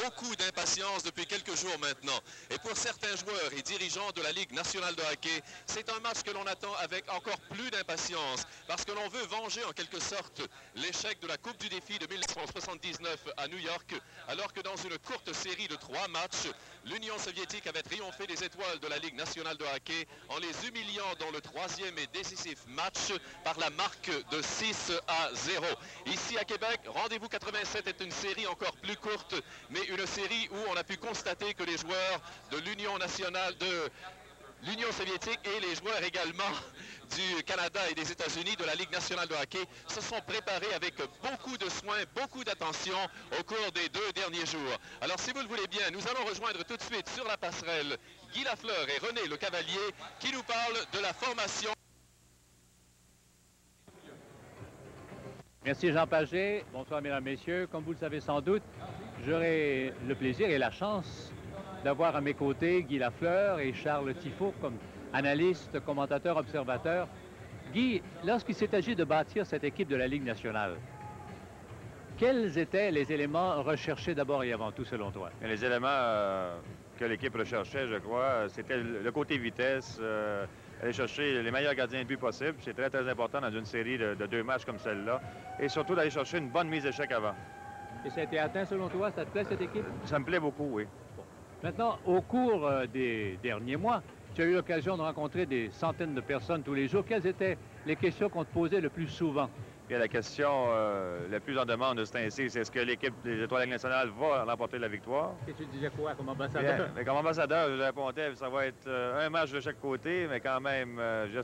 beaucoup d'impatience depuis quelques jours maintenant. Et pour certains joueurs et dirigeants de la Ligue nationale de hockey, c'est un match que l'on attend avec encore plus d'impatience parce que l'on veut venger en quelque sorte l'échec de la Coupe du Défi de 1979 à New York, alors que dans une courte série de 3 matchs, l'Union soviétique avait triomphé des étoiles de la Ligue nationale de hockey en les humiliant dans le 3e et décisif match par la marque de 6-0. Ici à Québec, Rendez-vous 87 est une série encore plus courte, mais une série où on a pu constater que les joueurs de l'Union nationale de l'Union soviétique et les joueurs également du Canada et des États-Unis de la Ligue nationale de hockey se sont préparés avec beaucoup de soins, beaucoup d'attention au cours des 2 derniers jours. Alors si vous le voulez bien, nous allons rejoindre tout de suite sur la passerelle Guy Lafleur et René Le Cavalier qui nous parlent de la formation. Merci Jean Pagé. Bonsoir mesdames, messieurs. Comme vous le savez sans doute, j'aurai le plaisir et la chance d'avoir à mes côtés Guy Lafleur et Charles Tifo comme analystes, commentateurs, observateurs. Guy, lorsqu'il s'est agi de bâtir cette équipe de la Ligue nationale, quels étaient les éléments recherchés d'abord et avant tout selon toi? Les éléments que l'équipe recherchait, je crois, c'était le côté vitesse, aller chercher les meilleurs gardiens de but possibles. C'est très, très important dans une série de 2 matchs comme celle-là. Et surtout d'aller chercher une bonne mise d'échec avant. Et ça a été atteint selon toi? Ça te plaît cette équipe? Ça me plaît beaucoup, oui. Bon. Maintenant, au cours des derniers mois, tu as eu l'occasion de rencontrer des centaines de personnes tous les jours. Quelles étaient les questions qu'on te posait le plus souvent? Et la question la plus en demande de ce temps-ci, c'est est-ce que l'équipe des Étoiles nationales va remporter la victoire? Et tu disais quoi comme ambassadeur? Bien, mais comme ambassadeur, je répondais, ça va être un match de chaque côté, mais quand même, je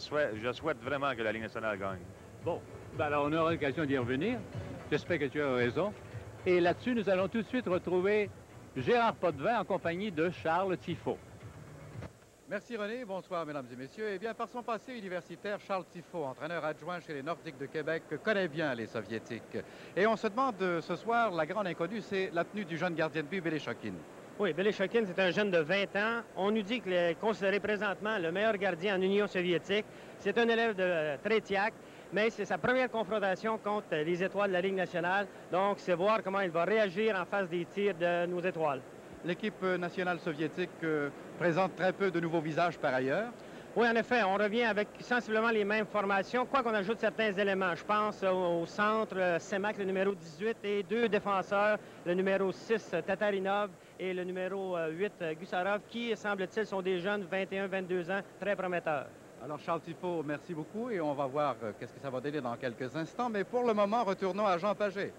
souhaite vraiment que la Ligue nationale gagne. Bon, ben alors on aura l'occasion d'y revenir. J'espère que tu as raison. Et là-dessus, nous allons tout de suite retrouver Gérard Potvin en compagnie de Charles Tifo. Merci René, bonsoir mesdames et messieurs. Eh bien, par son passé universitaire, Charles Tifo, entraîneur adjoint chez les Nordiques de Québec, connaît bien les Soviétiques. Et on se demande ce soir, la grande inconnue, c'est la tenue du jeune gardien de but, Beleshokhin. Oui, Beleshokhin, c'est un jeune de 20 ans. On nous dit qu'il est considéré présentement le meilleur gardien en Union soviétique. C'est un élève de Tretiak, mais c'est sa première confrontation contre les étoiles de la Ligue nationale. Donc, c'est voir comment il va réagir en face des tirs de nos étoiles. L'équipe nationale soviétique présente très peu de nouveaux visages par ailleurs. Oui, en effet, on revient avec sensiblement les mêmes formations, quoi qu'on ajoute certains éléments. Je pense au centre, Semak, le numéro 18, et 2 défenseurs, le numéro 6, Tatarinov, et le numéro 8, Gusarov, qui, semble-t-il, sont des jeunes, 21-22 ans, très prometteurs. Alors, Charles Tifo, merci beaucoup, et on va voir qu'est-ce que ça va donner dans quelques instants. Mais pour le moment, retournons à Jean Pagé.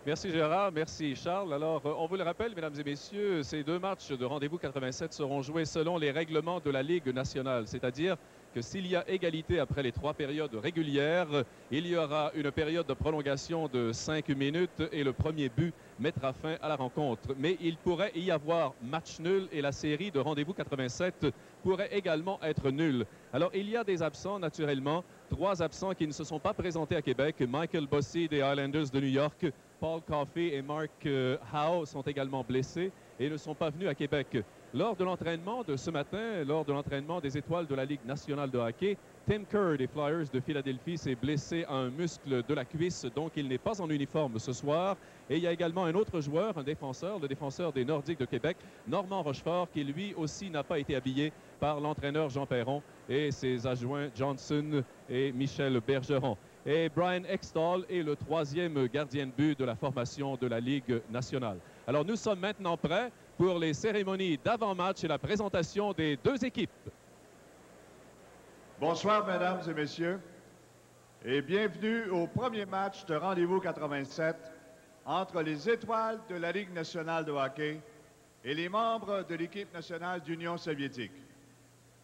Merci Gérard, merci Charles. Alors, on vous le rappelle, mesdames et messieurs, ces 2 matchs de Rendez-vous 87 seront joués selon les règlements de la Ligue nationale, c'est-à-dire que s'il y a égalité après les 3 périodes régulières, il y aura une période de prolongation de 5 minutes et le premier but mettra fin à la rencontre. Mais il pourrait y avoir match nul et la série de Rendez-vous 87 pourrait également être nulle. Alors, il y a des absents, naturellement. 3 absents qui ne se sont pas présentés à Québec. Michael Bossy des Islanders de New York, Paul Coffey et Mark Howe sont également blessés et ne sont pas venus à Québec. Lors de l'entraînement de ce matin, lors de l'entraînement des étoiles de la Ligue nationale de hockey, Tim Kerr des Flyers de Philadelphie s'est blessé à un muscle de la cuisse, donc il n'est pas en uniforme ce soir. Et il y a également un autre joueur, un défenseur, le défenseur des Nordiques de Québec, Normand Rochefort, qui lui aussi n'a pas été habillé par l'entraîneur Jean Perron et ses adjoints Johnson et Michel Bergeron. Et Brian Extall est le 3e gardien de but de la formation de la Ligue nationale. Alors nous sommes maintenant prêts pour les cérémonies d'avant-match et la présentation des 2 équipes. Bonsoir, mesdames et messieurs, et bienvenue au premier match de Rendez-vous 87 entre les étoiles de la Ligue nationale de hockey et les membres de l'équipe nationale d'Union soviétique.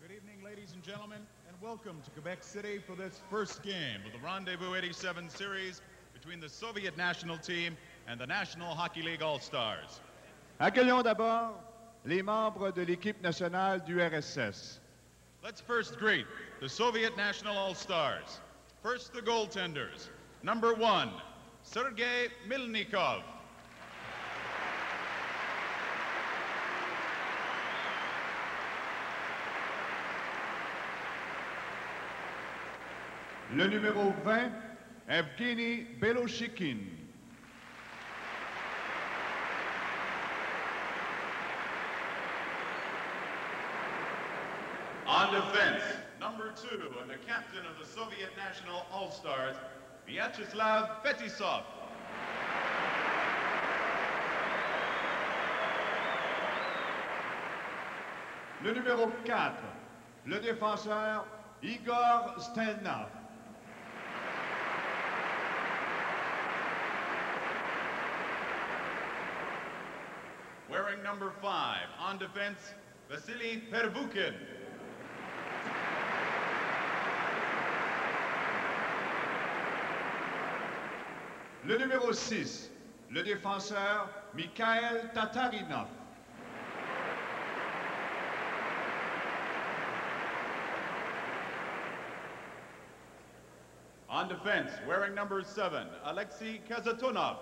Good evening, ladies and gentlemen, and welcome to Quebec City for this first game of the Rendezvous 87 series between the Soviet national team and the National Hockey League All-Stars. Accueillons d'abord les membres de l'équipe nationale du RSS. Let's first greet the Soviet National All-Stars. First, the goaltenders. Number 1, Sergei Milnikov. Le numéro 20, Evgeny Beloshikin. On defense, number 2 and the captain of the Soviet National All-Stars, Vyacheslav Fetisov. Le numéro 4, le défenseur Igor Stelnov. Wearing number 5, on defense, Vasily Pervukin. Le numéro 6, le défenseur Mikhail Tatarinov. On defense, wearing number 7, Alexei Kazatonov.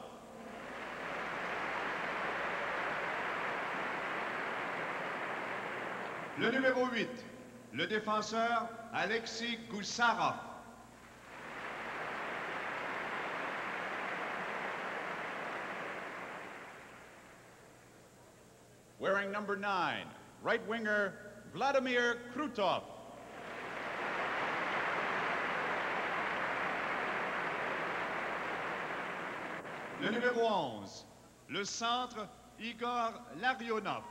Le numéro 8, le défenseur Alexei Goussarov. Wearing number 9, right winger Vladimir Krutov. Le numéro 11, le centre Igor Larionov.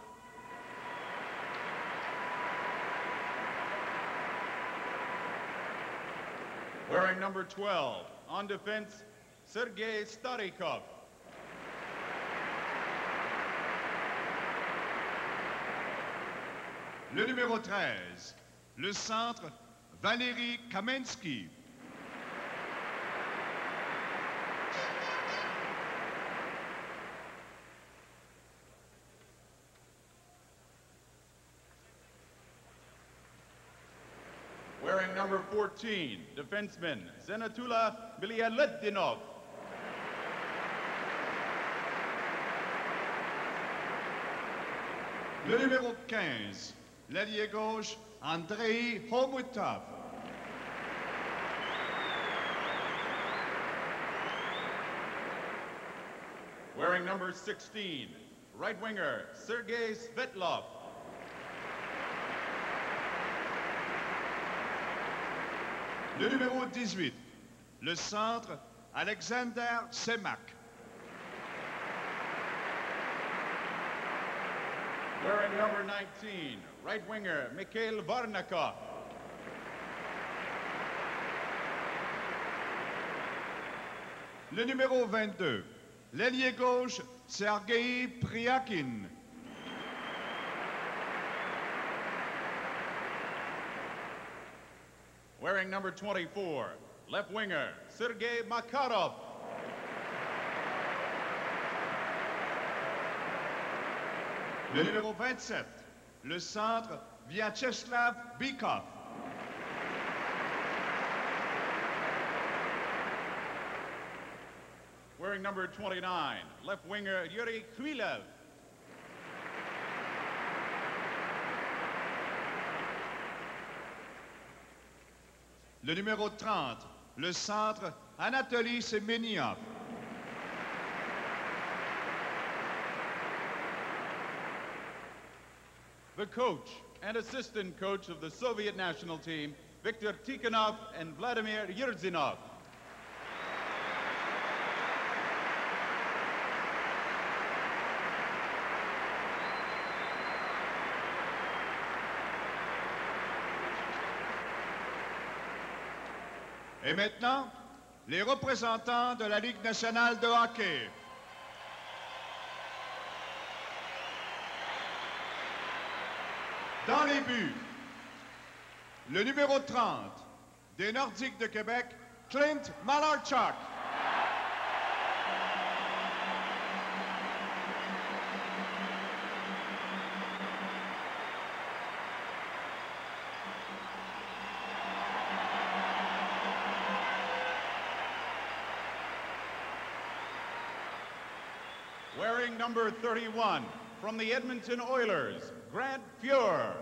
Wearing number 12, on defense, Sergei Starikov. Le numéro 13, le centre Valéry Kamensky. Wearing number 14, defenseman Zenatula Bilyaletdinov. Le numéro 15, l'ailier gauche Andrei Homutov. Wearing number 16, right winger Sergei Svetlov. Le numéro 18, le centre Alexander Semak. Wearing number 19, right winger Mikhail Varnakov. Le numéro 22, l'ailier gauche Sergei Priakin. Wearing number 24, left winger Sergei Makarov. Le numéro 27, le centre Vyacheslav Bykov. Wearing number 29, left winger Yuri Krylev. Le numéro 30, le centre Anatoly Semeniov. The coach and assistant coach of the Soviet national team, Viktor Tikhonov and Vladimir Yurzinov. Et maintenant, les représentants de la Ligue nationale de hockey. Dans les buts, le numéro 30 des Nordiques de Québec, Clint Malarchuk. Wearing number 31, from the Edmonton Oilers, Grant Fuhr.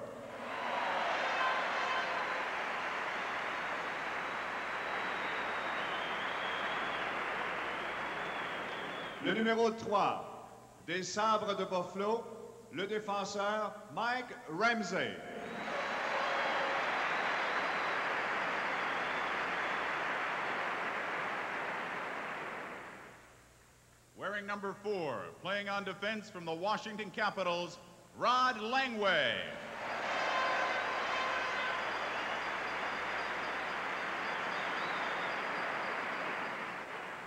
Le numéro 3 des Sabres de Buffalo, le défenseur Mike Ramsey. Wearing number 4, playing on defense from the Washington Capitals, Rod Langway.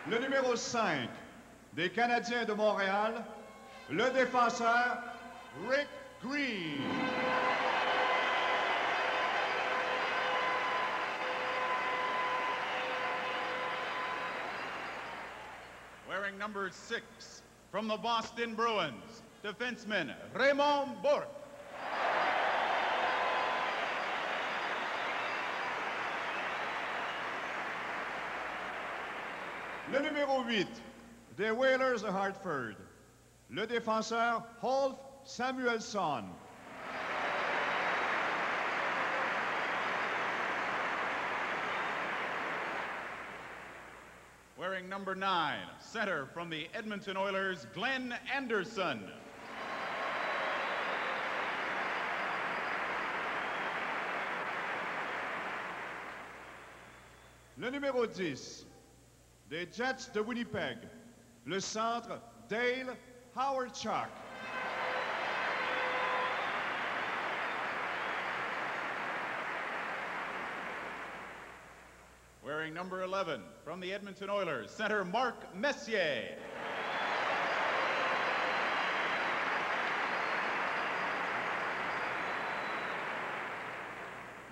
Le numéro 5 des Canadiens de Montréal, le défenseur Rick Green. Wearing number 6, from the Boston Bruins, defenseman Raymond Bourque. Le numéro 8 des Whalers de Hartford, le défenseur Rolf Samuelsson. Wearing number 9, center from the Edmonton Oilers, Glenn Anderson. Le numéro 10 des Jets de Winnipeg, le centre Dale Hawerchuk. Wearing number 11, from the Edmonton Oilers, center Mark Messier.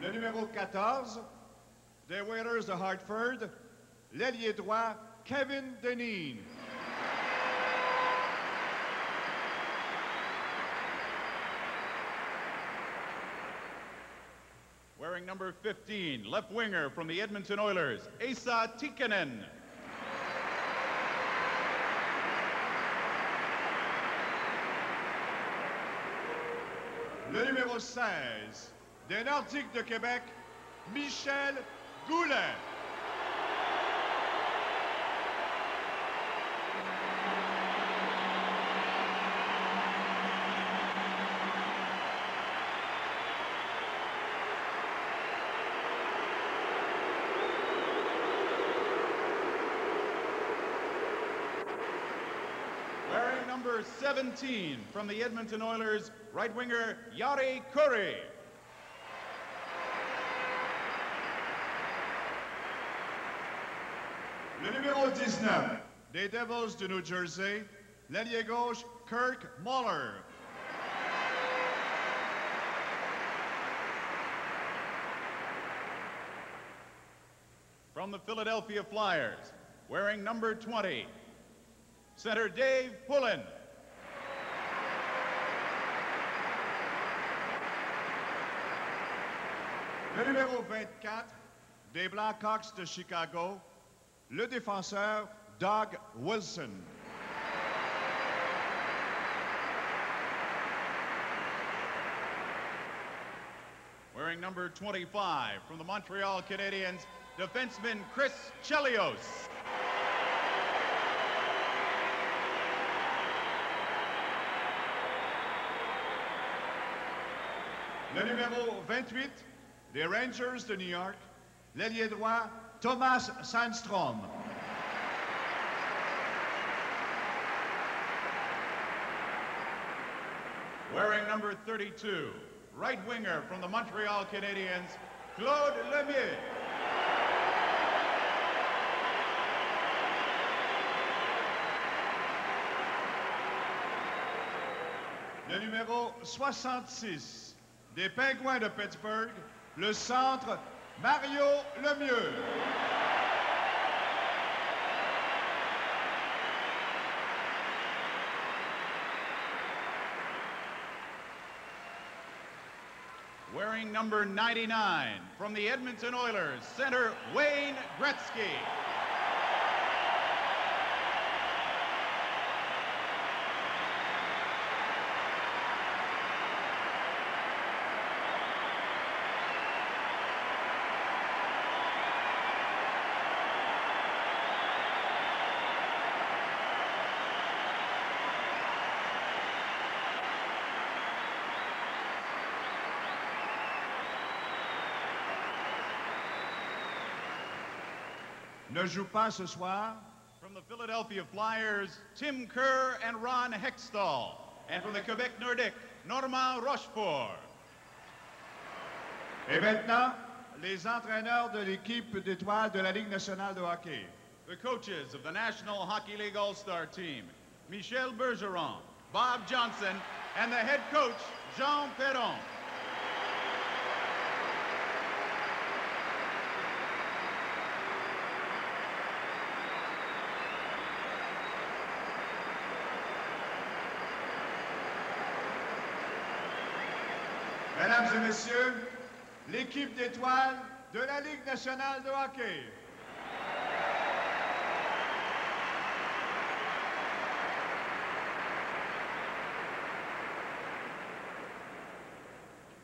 Le numéro 14 des Whalers de Hartford, l'ailier droit Kevin Deneen. Wearing number 15, left winger from the Edmonton Oilers, Esa Tikkanen. Le numéro 16 des Nordiques de Québec, Michel Goulet. Wearing number 17, from the Edmonton Oilers, right winger Yari Curry. Le numéro 19 des Devils de New Jersey, l'ailier gauche Kirk Muller. From the Philadelphia Flyers, wearing number 20, center Dave Pullen. Le numéro 24 des Blackhawks de Chicago, le défenseur Doug Wilson. Wearing number 25, from the Montreal Canadiens, defenseman Chris Chelios. Le numéro 28 des Rangers de New York, l'ailier droit Thomas Sandstrom. Wearing number 32, right winger from the Montreal Canadiens, Claude Lemieux. Le numéro 66 des Pingouins de Pittsburgh, le centre Mario Lemieux. Wearing number 99, from the Edmonton Oilers, center Wayne Gretzky. Ne joue pas ce soir from the Philadelphia Flyers, Tim Kerr and Ron Hextall. And from the Quebec Nordique, Normand Rochefort. Et maintenant, les entraîneurs de l'équipe d'étoiles de la Ligue nationale de hockey. The coaches of the National Hockey League All-Star Team, Michel Bergeron, Bob Johnson, and the head coach, Jean Perron. Mesdames et messieurs, l'équipe d'étoiles de la Ligue nationale de hockey.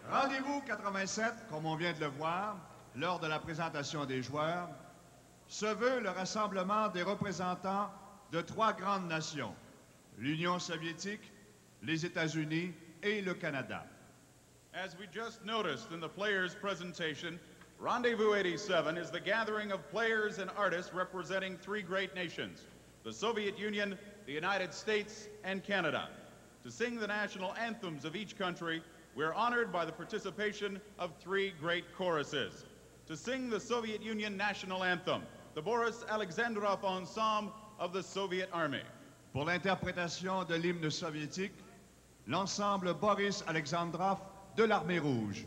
Rendez-vous 87, comme on vient de le voir, lors de la présentation des joueurs, se veut le rassemblement des représentants de 3 grandes nations, l'Union soviétique, les États-Unis et le Canada. As we just noticed in the players' presentation, Rendezvous 87 is the gathering of players and artists representing 3 great nations, the Soviet Union, the United States, and Canada. To sing the national anthems of each country, we're honored by the participation of 3 great choruses. To sing the Soviet Union national anthem, the Boris Alexandrov Ensemble of the Soviet Army. Pour l'interprétation de l'hymne soviétique, l'ensemble Boris Alexandrov de l'Armée rouge.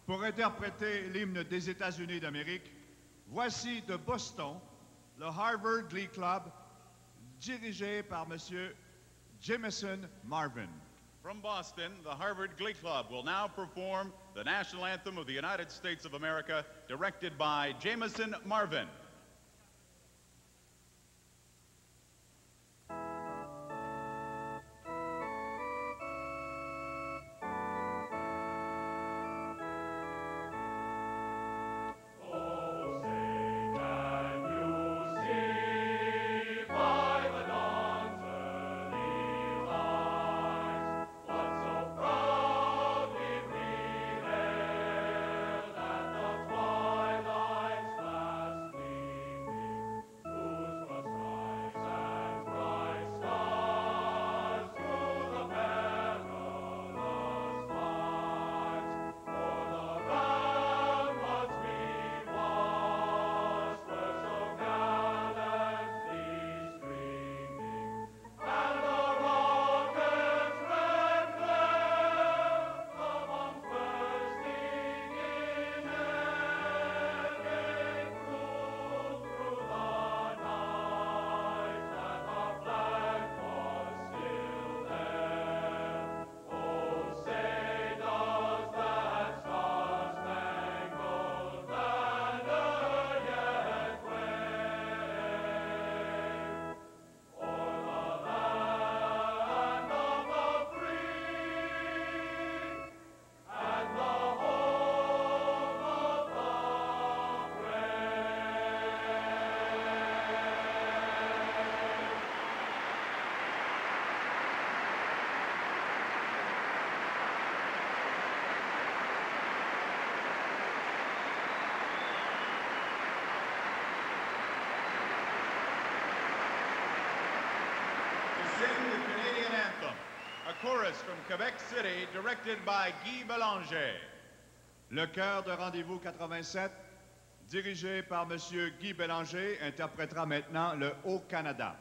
Pour interpréter l'hymne des États-Unis d'Amérique, voici de Boston le Harvard Glee Club, dirigé par M. Jameson Marvin. From Boston, the Harvard Glee Club will now perform the national anthem of the United States of America, directed by Jameson Marvin. sing the Canadian anthem, a chorus from Quebec City directed by Guy Bélanger. Le chœur de Rendez-vous 87, dirigé par M. Guy Bélanger, interprétera maintenant le Haut-Canada.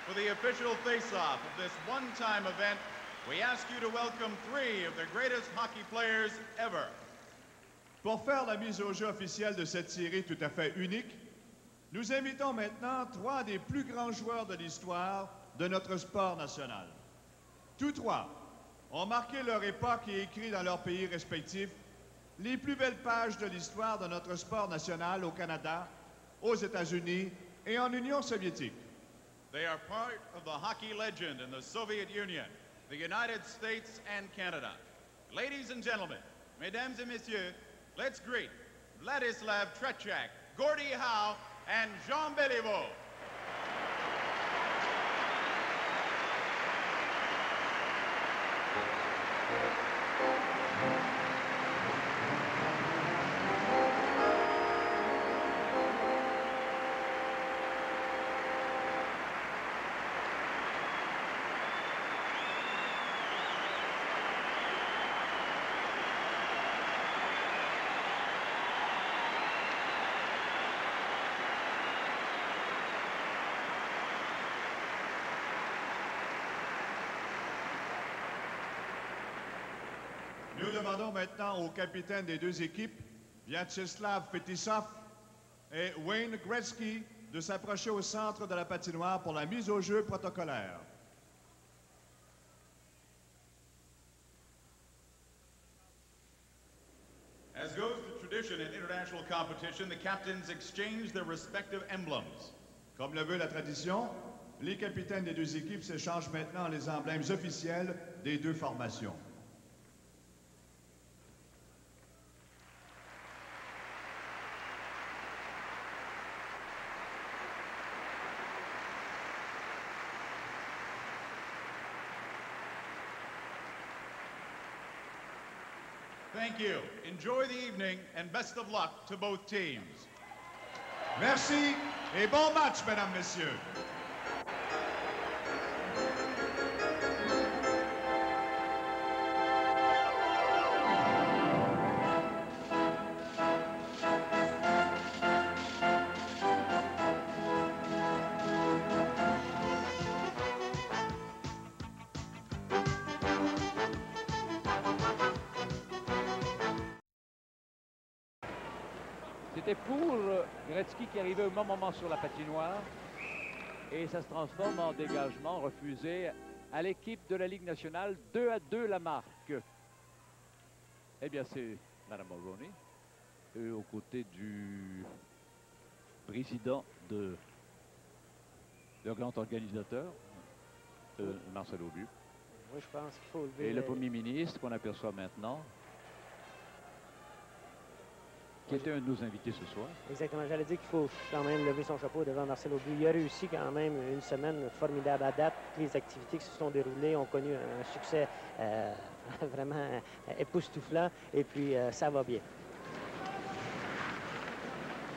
For the official face-off of this one-time event, we ask you to welcome 3 of the greatest hockey players ever. Pour faire la mise au jeu officielle de cette série tout à fait unique, nous invitons maintenant 3 des plus grands joueurs de l'histoire de notre sport national. Tous 3 ont marqué leur époque et écrit dans leur pays respectifs les plus belles pages de l'histoire de notre sport national au Canada, aux États-Unis et en Union soviétique. They are part of the hockey legend in the Soviet Union, the United States, and Canada. Ladies and gentlemen, mesdames et messieurs, let's greet Vladislav Tretiak, Gordie Howe, and Jean Béliveau. Nous demandons maintenant aux capitaines des 2 équipes, Vyacheslav Fetisov et Wayne Gretzky, de s'approcher au centre de la patinoire pour la mise au jeu protocolaire. As goes the tradition in international competition, the captains exchange their respective emblems. Comme le veut la tradition, les capitaines des 2 équipes s'échangent maintenant les emblèmes officiels des 2 formations. Thank you. Enjoy the evening and best of luck to both teams. Merci et bon match, mesdames, messieurs. C'était pour Gretzky qui arrivait au bon moment sur la patinoire. Et ça se transforme en dégagement refusé à l'équipe de la Ligue nationale. 2-2 la marque. Eh bien, c'est Mme Mulroney, aux côtés du président de le grand organisateur, Marcel Aubu. Oui, je pense qu'il faut lever. Et le premier ministre qu'on aperçoit maintenant, qui était un de nos invités ce soir. Exactement. J'allais dire qu'il faut quand même lever son chapeau devant Marcel Aubu. Il a réussi quand même une semaine formidable à date. Toutes les activités qui se sont déroulées ont connu un succès vraiment époustouflant. Et puis, ça va bien.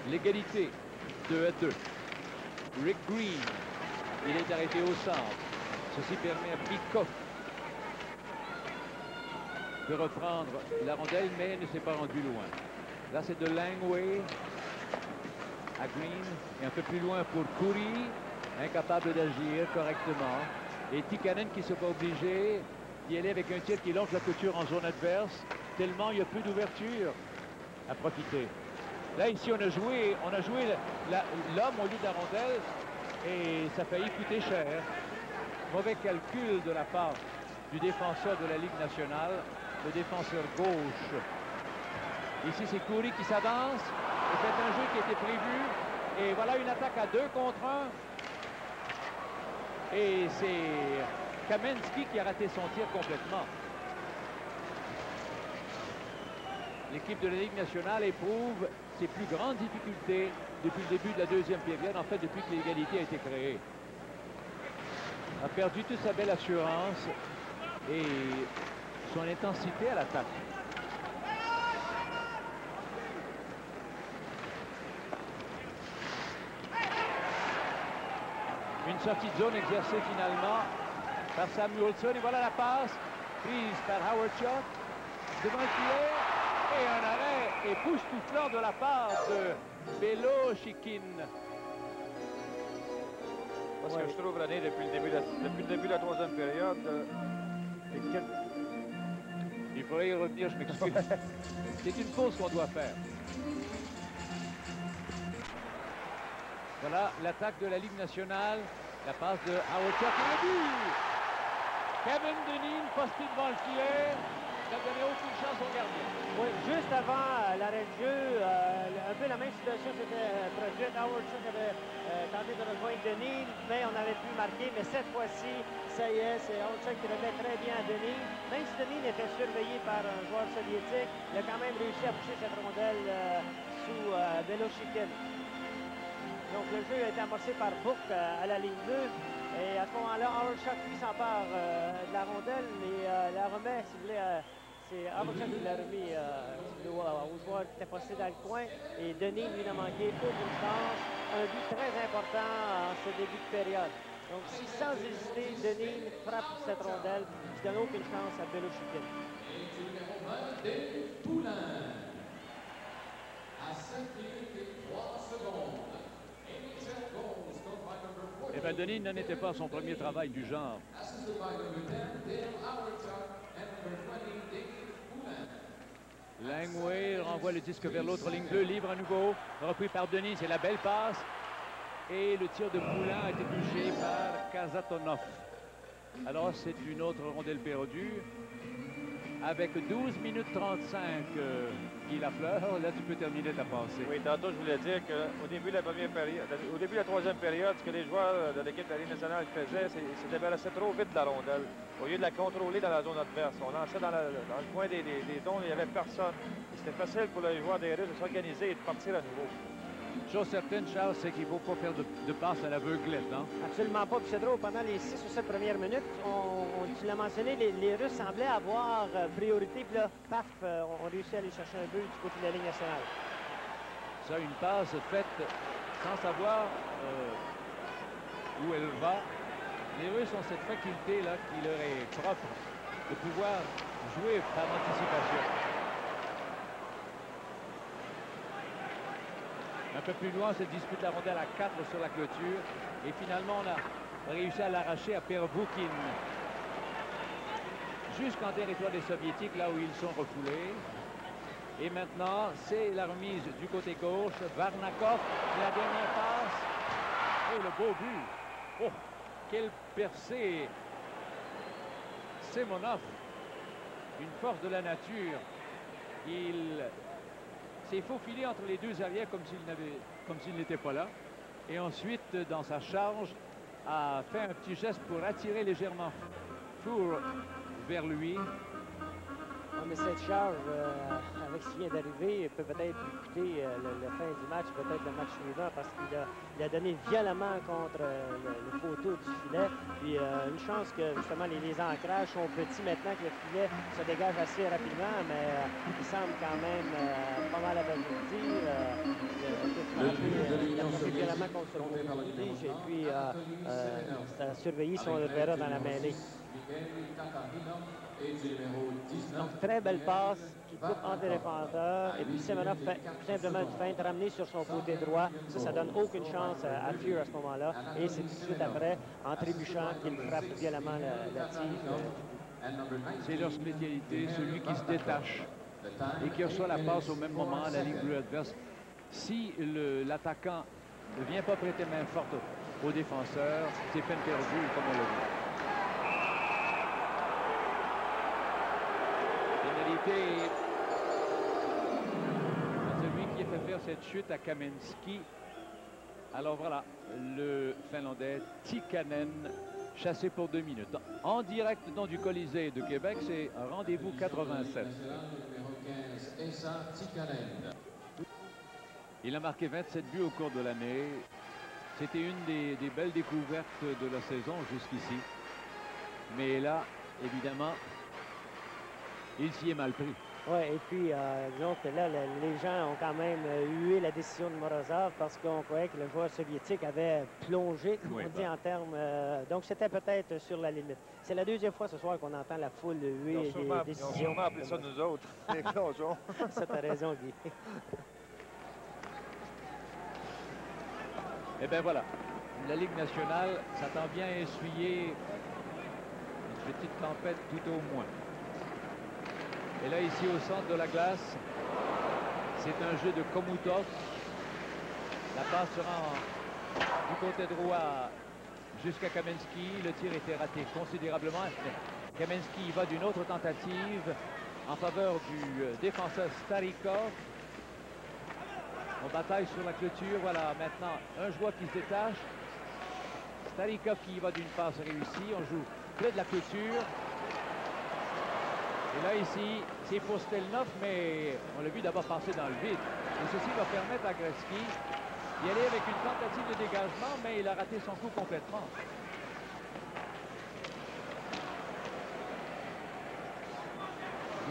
L'égalité, 2-2. Rick Green, il est arrêté au centre. Ceci permet à Bikoff de reprendre la rondelle, mais ne s'est pas rendu loin. Là, c'est de Langway à Green. Et un peu plus loin pour Curry, incapable d'agir correctement. Et Tikkanen qui se voit obligé d'y aller avec un tir qui longe la couture en zone adverse, tellement il n'y a plus d'ouverture à profiter. Là, ici, on a joué l'homme au lieu de la rondelle et ça a failli coûter cher. Mauvais calcul de la part du défenseur de la Ligue nationale, le défenseur gauche. Ici, c'est Curry qui s'avance. C'est un jeu qui était prévu. Et voilà une attaque à 2 contre 1. Et c'est Kamensky qui a raté son tir complètement. L'équipe de la Ligue nationale éprouve ses plus grandes difficultés depuis le début de la deuxième période, en fait depuis que l'égalité a été créée. A perdu toute sa belle assurance et son intensité à l'attaque. Une sortie de zone exercée finalement par Samuelsson. Et voilà la passe prise par Howard Chuck devant le filet. Et un arrêt époustouflant de la part de Beloshikin. Parce que je trouve, René, depuis le début de la troisième période, il faudrait y revenir, je m'excuse. C'est une pause qu'on doit faire. Voilà l'attaque de la Ligue nationale. La passe de Howard Chuck et le but! Kevin Dineen posté devant le filet. Il n'a donné aucune chance au gardien. Oui, juste avant l'arrêt de jeu, un peu la même situation s'était produite. Howard Chuck avait tenté de rejoindre Dineen, mais on avait pu marquer. Mais cette fois-ci, ça y est, c'est Howard Chuck qui remet très bien à Dineen. Même si Dineen était surveillé par un joueur soviétique, il a quand même réussi à pousser cette rondelle sous Beloshikin. Donc le jeu a été amorcé par Book à la ligne 2. Et à ce moment-là, Howard Chuck lui s'empare de la rondelle et la remet, si vous voulez, c'est Howard Chuck qui l'a remis au joueur qui était posté dans le coin. Et Dineen, lui, n'a manqué aucune chance. Un but très important en ce début de période. Donc, si sans hésiter, Dineen frappe cette rondelle, qui donne aucune chance à Beloshikin. À 5 minutes et 3 secondes. Eh bien, Dineen n'en était pas à son premier travail du genre. Langway renvoie le disque vers l'autre ligne bleue, libre à nouveau, repris par Dineen, c'est la belle passe. Et le tir de Poulin a été touché par Kazatonov. Alors, c'est une autre rondelle perdue. Avec 12 minutes 35, Guy Lafleur, là, tu peux terminer ta pensée. Oui, tantôt, je voulais dire qu'au début de la première période, au début de la troisième période, ce que les joueurs de l'équipe de la Ligue nationale faisaient, c'est qu'ils se débarrassaient trop vite de la rondelle. Au lieu de la contrôler dans la zone adverse, on lançait dans le coin des zones, il n'y avait personne. C'était facile pour les joueurs des Russes de s'organiser et de partir à nouveau. Chose certaine, Charles, c'est qu'il ne faut pas faire de passe à l'aveuglette, hein? Absolument pas. Puis c'est drôle, pendant les 6 ou 7 premières minutes, tu l'as mentionné, les Russes semblaient avoir priorité. Puis là, paf, on réussit à aller chercher un but du côté de la Ligue nationale. Ça, une passe faite sans savoir où elle va. Les Russes ont cette faculté-là qui leur est propre de pouvoir jouer par anticipation. Un peu plus loin, se dispute la rondelle à 4 sur la clôture. Et finalement, on a réussi à l'arracher à Pervoukin. Jusqu'en territoire des Soviétiques, là où ils sont refoulés. Et maintenant, c'est la remise du côté gauche. Varnakov, la dernière passe. Et le beau but Oh, quelle percée! Semenov, une force de la nature. Il s'est faufilé entre les deux arrières comme s'il n'était pas là. Et ensuite, dans sa charge, a fait un petit geste pour attirer légèrement Four vers lui. Oh, mais cette charge, avec ce qui vient d'arriver, peut peut-être lui coûter le fin du match, peut-être le match suivant, parce qu'il a donné violemment contre le poteau du filet. Puis une chance que justement les ancrages sont petits maintenant, que le filet se dégage assez rapidement, mais il semble quand même pas mal averti. Il a frappé violemment contre ce poteau de tige, et puis ça a surveillé son verra dans la mêlée. Donc, très belle passe qui coupe entre les défenseurs. Et puis, Semenov fait tout simplement une feinte ramenée sur son côté droit. Ça donne aucune chance à Fear à ce moment-là. Et c'est tout de suite après, en trébuchant, qu'il frappe violemment la tige. C'est leur spécialité, celui qui se détache et qui reçoit la passe au même moment à la ligne bleue adverse. Si l'attaquant ne vient pas prêter main forte au défenseur, c'est peine perdue, comme on l'a vu. C'est celui qui a fait faire cette chute à Kamensky. Alors voilà, le Finlandais Tikkanen, chassé pour 2 minutes. En direct dans du Colisée de Québec, c'est Rendez-vous 87. Il a marqué 27 buts au cours de l'année. C'était une des belles découvertes de la saison jusqu'ici. Mais là, évidemment, il s'y est mal pris. Oui, et puis, disons que là, les gens ont quand même hué la décision de Morozov parce qu'on croyait que le joueur soviétique avait plongé, comme on dit en termes. Donc, c'était peut-être sur la limite. C'est la deuxième fois ce soir qu'on entend la foule huer des décisions. Ils ont sûrement appelé ça nous autres, les plongeons. Ça, t'as raison, Guy. Eh bien, voilà. La Ligue nationale s'attend bien à essuyer une petite tempête tout au moins. Et là, ici, au centre de la glace, c'est un jeu de Komutov. La passe sera du côté droit jusqu'à Kamensky. Le tir était raté considérablement. Kamensky va d'une autre tentative en faveur du défenseur Starikov. On bataille sur la clôture. Voilà, maintenant, un joueur qui se détache. Starikov qui va d'une passe réussie. On joue près de la clôture. Et là, ici, c'est pour Stelnov, mais on l'a vu d'abord passer dans le vide. Et ceci va permettre à Gretzky d'y aller avec une tentative de dégagement, mais il a raté son coup complètement.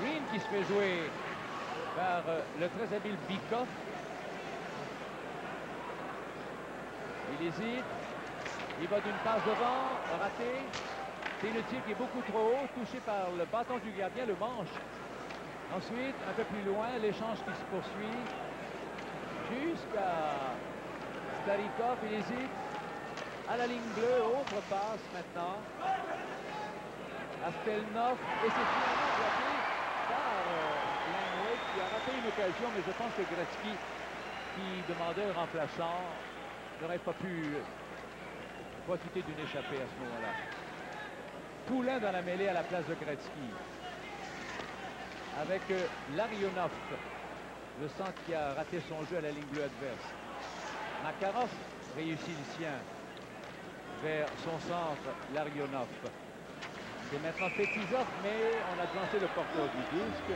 Green qui se fait jouer par le très habile Bikov. Il hésite. Il va d'une passe devant, raté. C'est le tir qui est beaucoup trop haut, touché par le bâton du gardien, le manche. Ensuite, un peu plus loin, l'échange qui se poursuit jusqu'à Starikov. Il hésite à la ligne bleue, autre passe maintenant à Stelnov. Et c'est finalement bloqué par Langway qui a raté une occasion, mais je pense que Gretzky, qui demandait un remplaçant, n'aurait pas pu profiter d'une échappée à ce moment-là. Poulin dans la mêlée à la place de Gretzky. Avec Larionov, le centre qui a raté son jeu à la ligne bleue adverse. Makarov réussit le sien vers son centre, Larionov. C'est maintenant Fetisov, mais on a devancé le porteur du disque.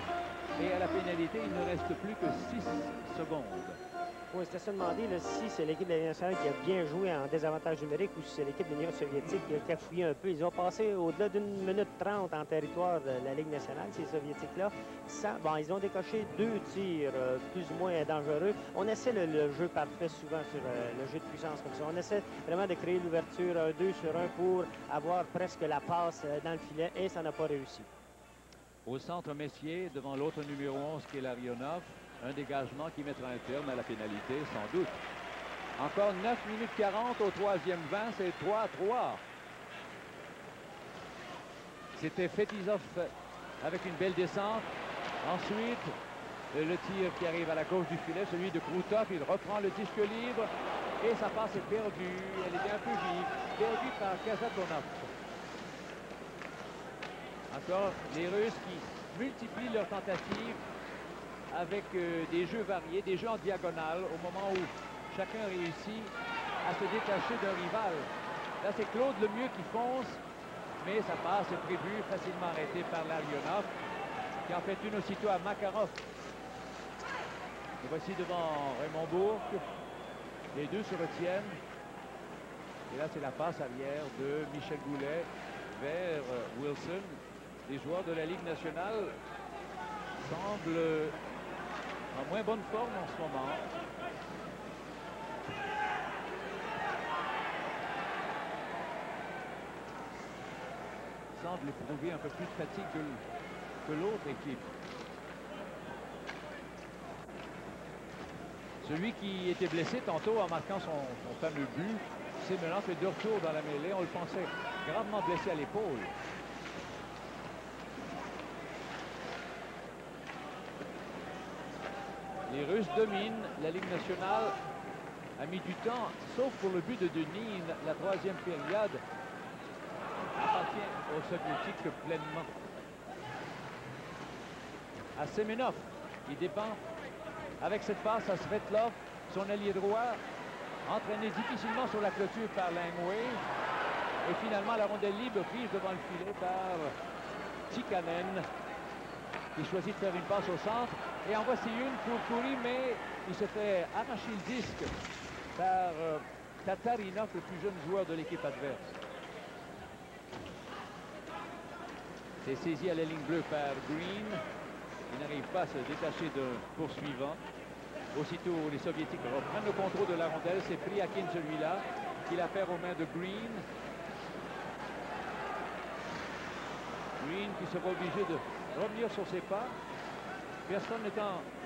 Et à la pénalité, il ne reste plus que 6 secondes. Oui, c'était ça demander si c'est l'équipe de la Ligue nationale qui a bien joué en désavantage numérique ou si c'est l'équipe de l'Union soviétique qui a cafouillé un peu. Ils ont passé au-delà d'1 minute 30 en territoire de la Ligue nationale, ces soviétiques-là. Bon, ils ont décoché 2 tirs plus ou moins dangereux. On essaie le jeu parfait souvent sur le jeu de puissance comme ça. On essaie vraiment de créer l'ouverture 2 sur 1 pour avoir presque la passe dans le filet et ça n'a pas réussi. Au centre, Messier, devant l'autre numéro 11 qui est Larionov. Un dégagement qui mettra un terme à la pénalité, sans doute. Encore 9 minutes 40 au 3e 20, c'est 3-3. C'était Fetisov avec une belle descente. Ensuite, le tir qui arrive à la gauche du filet, celui de Krutov. Il reprend le disque libre. Et sa passe est perdue. Elle était un peu vive. Perdue par Kasatonov. Encore les Russes qui multiplient leurs tentatives avec des jeux variés, des jeux en diagonale, au moment où chacun réussit à se détacher d'un rival. Là, c'est Claude Lemieux qui fonce, mais sa passe est prévue, facilement arrêtée par Larionov, qui en fait une aussitôt à Makarov. Et voici devant Raymond Bourque. Les deux se retiennent. Et là, c'est la passe arrière de Michel Goulet vers Wilson. Les joueurs de la Ligue nationale semblent en moins bonne forme en ce moment. Semble éprouver un peu plus de fatigue que l'autre équipe. Celui qui était blessé tantôt en marquant son fameux but, c'est maintenant fait de retour dans la mêlée. On le pensait gravement blessé à l'épaule. Les Russes dominent. La Ligue nationale a mis du temps, sauf pour le but de Denis. La troisième période appartient aux Soviétiques pleinement. À Semenov, il dépend avec cette passe à Svetlov, son allié droit, entraîné difficilement sur la clôture par Langway. Et finalement, la rondelle libre prise devant le filet par Tikkanen, qui choisit de faire une passe au centre. Et en voici une pour Khoury, mais il se fait arracher le disque par Tatarinov, le plus jeune joueur de l'équipe adverse. C'est saisi à la ligne bleue par Green. Il n'arrive pas à se détacher d'un poursuivant. Aussitôt, les Soviétiques reprennent le contrôle de la rondelle. C'est Priakin, celui-là, qui la perd aux mains de Green. Green qui sera obligé de revenir sur ses pas. Personne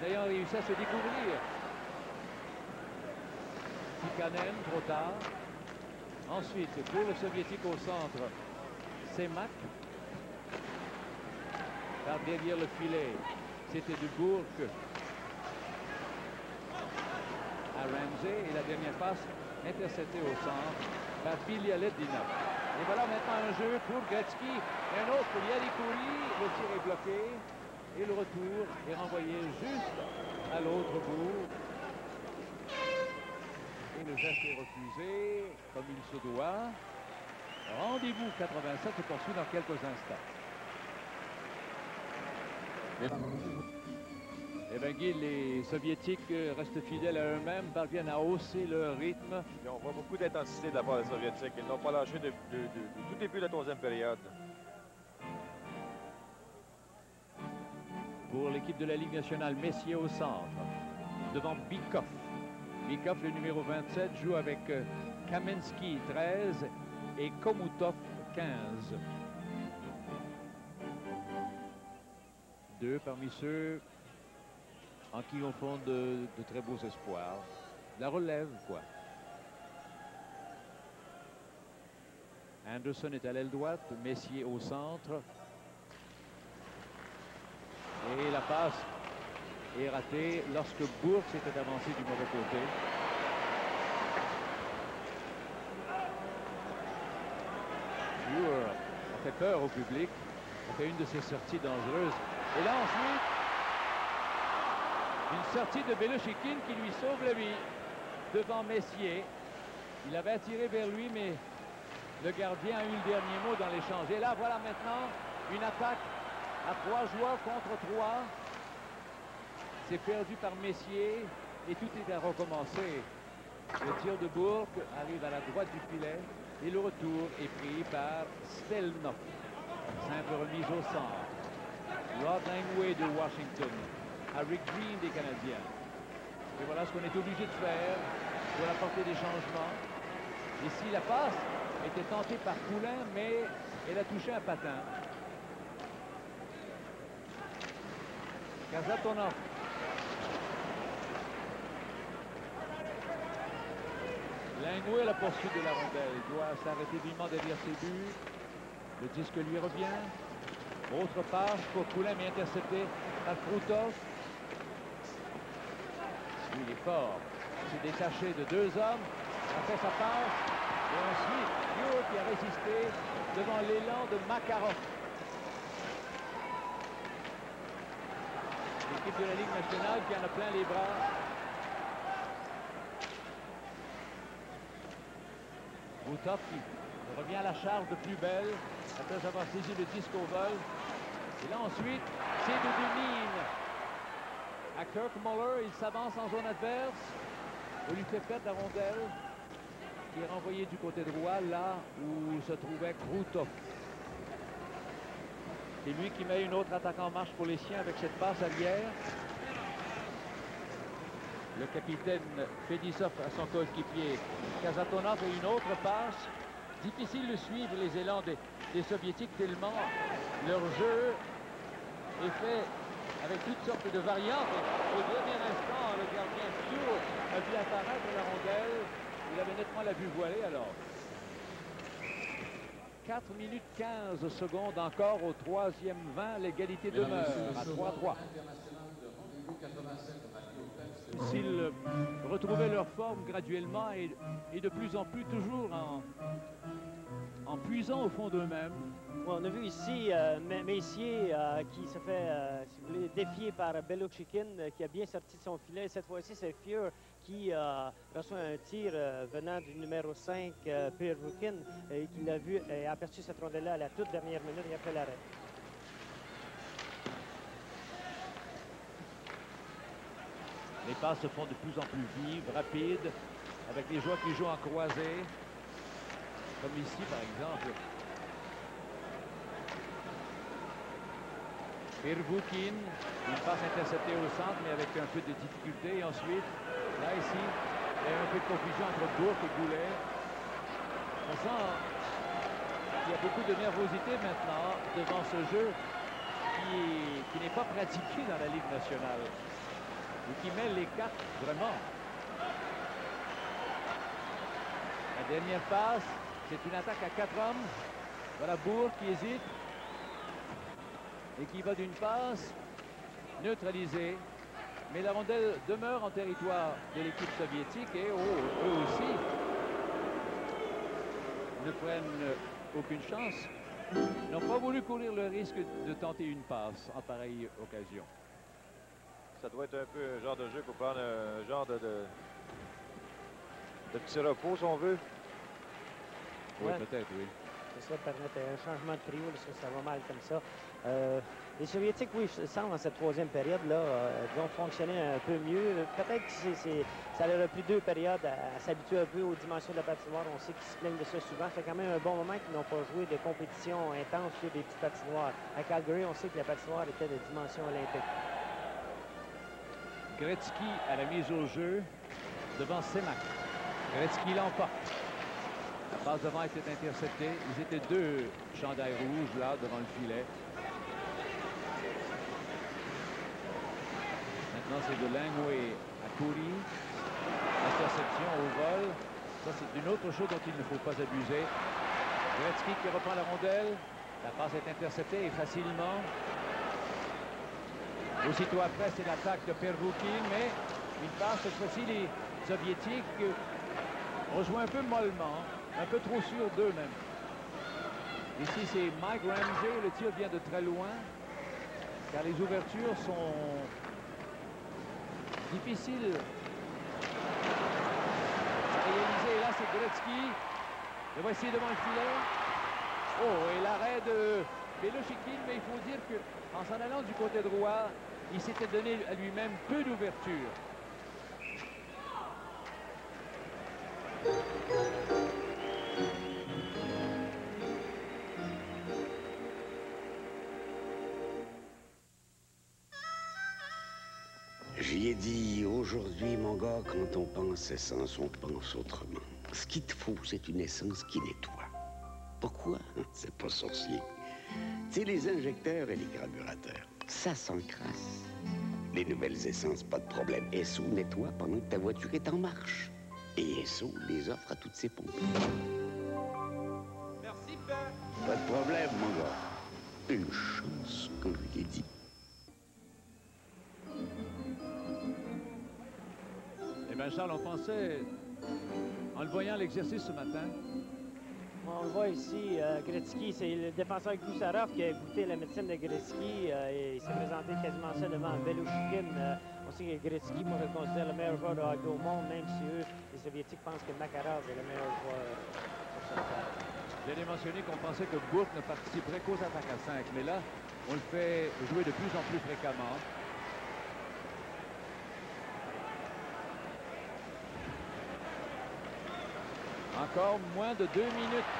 n'ayant réussi à se découvrir. Tikkanen, trop tard. Ensuite, pour le Soviétique au centre, Semak. Par derrière le filet, c'était de Bourque à Ramsey. Et la dernière passe interceptée au centre par Bilialetdinov. Et voilà maintenant un jeu pour Gretzky. Et un autre pour Yari Khoury. Le tir est bloqué. Et le retour est renvoyé juste à l'autre bout. Et le geste est refusé comme il se doit. Rendez-vous 87 se poursuit dans quelques instants. Eh bien, Guy, les Soviétiques restent fidèles à eux-mêmes, parviennent à hausser leur rythme. Et on voit beaucoup d'intensité de la part des Soviétiques. Ils n'ont pas lâché de tout début de la troisième période. Pour l'équipe de la Ligue nationale, Messier au centre, devant Bykov. Bykov, le numéro 27, joue avec Kamensky, 13, et Komutov, 15. Deux parmi ceux en qui on fonde de très beaux espoirs. La relève, quoi. Anderson est à l'aile droite, Messier au centre. Et la passe est ratée lorsque Bourque s'était avancé du mauvais côté. Brewer a fait peur au public. A fait une de ses sorties dangereuses. Et là ensuite, une sortie de Belochikin qui lui sauve la vie devant Messier. Il avait attiré vers lui, mais le gardien a eu le dernier mot dans l'échange. Et là, voilà maintenant une attaque à 3 joueurs contre 3. C'est perdu par Messier et tout est à recommencer. Le tir de Bourque arrive à la droite du filet et le retour est pris par Stelnov. Simple remise au centre. Rod Langway de Washington. Rick Green des Canadiens. Et voilà ce qu'on est obligé de faire pour apporter des changements. Ici, la passe était tentée par Poulain, mais elle a touché un patin. Kasatonov. Langway à la poursuite de la rondelle. Il doit s'arrêter vivement derrière ses buts. Le disque lui revient. Autre passe pour Poulain, mais intercepté par Krutov. Il est fort. Il s'est détaché de 2 hommes. a fait sa passe. Et ensuite, Pure qui a résisté devant l'élan de Makarov. L'équipe de la Ligue nationale qui en a plein les bras. Boutov qui revient à la charge de plus belle après avoir saisi le disque au vol. Et là ensuite, c'est de Demine à Kirk Muller. Il s'avance en zone adverse. On lui fait perdre la rondelle qui est renvoyée du côté droit, là où se trouvait Krutov. C'est lui qui met une autre attaque en marche pour les siens avec cette passe arrière. Le capitaine Fedisov à son coéquipier Kazatonov et une autre passe. Difficile de suivre les élans des Soviétiques tellement leur jeu est fait avec toutes sortes de variantes. Et au dernier instant, le gardien Pure a vu apparaître la rondelle. Il avait nettement la vue voilée alors. 4 minutes 15 secondes encore au 3e 20. L'égalité demeure à 3-3. S'ils retrouvaient leur forme graduellement et de plus en plus toujours en puisant au fond d'eux-mêmes. On a vu ici Messier qui se fait, si vous voulez, défier par Belochikin qui a bien sorti de son filet. Cette fois-ci, c'est Fier qui reçoit un tir venant du numéro 5, Pervukin, et qui l'a vu et a aperçu cette rondelle-là à la toute dernière minute et après l'arrêt. Les passes se font de plus en plus vives, rapides, avec les joueurs qui jouent en croisée, comme ici par exemple. Pervukin, une passe interceptée au centre, mais avec un peu de difficulté. Et ensuite, là ici, il y a un peu de confusion entre Bourque et Goulet. On sent qu'il y a beaucoup de nervosité maintenant devant ce jeu qui n'est pas pratiqué dans la Ligue nationale. Et qui mêle les cartes vraiment. La dernière passe, c'est une attaque à 4 hommes. Voilà Bourque qui hésite. Et qui va d'une passe neutralisée. Mais la rondelle demeure en territoire de l'équipe soviétique et eux aussi ne prennent aucune chance. Ils n'ont pas voulu courir le risque de tenter une passe en pareille occasion. Ça doit être un peu un genre de jeu pour prendre un genre de petit repos, si on veut. Oui, peut-être, oui. Ça permettre un changement de trio, parce que ça va mal comme ça. Les Soviétiques, oui, semblent dans cette troisième période-là, vont fonctionner un peu mieux. Peut-être que ça leur a pris 2 périodes à s'habituer un peu aux dimensions de la patinoire. On sait qu'ils se plaignent de ça souvent. Ça fait quand même un bon moment qu'ils n'ont pas joué de compétition intense sur des petites patinoires. À Calgary, on sait que la patinoire était de dimension olympique. Gretzky à la mise au jeu devant Semak. Gretzky l'emporte. La passe devant était interceptée. Ils étaient 2 chandails rouges là devant le filet. Maintenant c'est de Langway à Kouri. Interception au vol. Ça c'est une autre chose dont il ne faut pas abuser. Gretzky qui reprend la rondelle. La passe est interceptée et facilement. Aussitôt après, c'est l'attaque de Pervukin, mais une passe, cette fois-ci, les Soviétiques ont joué un peu mollement, un peu trop sûr d'eux même. Ici, c'est Mike Ramsey. Le tir vient de très loin, car les ouvertures sont difficiles à réaliser. Et là, c'est Gretzky. Le voici devant le filet. Oh, et l'arrêt de Belochikin, mais il faut dire qu'en s'en allant du côté droit, il s'était donné à lui-même peu d'ouverture. J'y ai dit, aujourd'hui, mon gars, quand on pense essence, on pense autrement. Ce qu'il te faut, c'est une essence qui nettoie. Pourquoi? C'est pas sorcier. Tu sais, les injecteurs et les carburateurs, ça s'encrasse. Les nouvelles essences, pas de problème. Esso nettoie pendant que ta voiture est en marche. Et Esso les offre à toutes ses pompes. Merci, Père. Pas de problème, mon gars. Une chance, comme je l'ai dit. Eh bien, Charles, on pensait En le voyant l'exercice ce matin. On le voit ici, Gretzky, c'est le défenseur Gusarov qui a goûté la médecine de Gretzky et il s'est présenté quasiment ça devant Belushkin. On sait que Gretzky, moi, je le considère le meilleur joueur de hockey au monde, même si eux, les Soviétiques, pensent que Makarov est le meilleur joueur sur cette table. J'allais mentionner qu'on pensait que Bourque ne participerait qu'aux attaques à 5, mais là, on le fait jouer de plus en plus fréquemment. Encore moins de 2 minutes.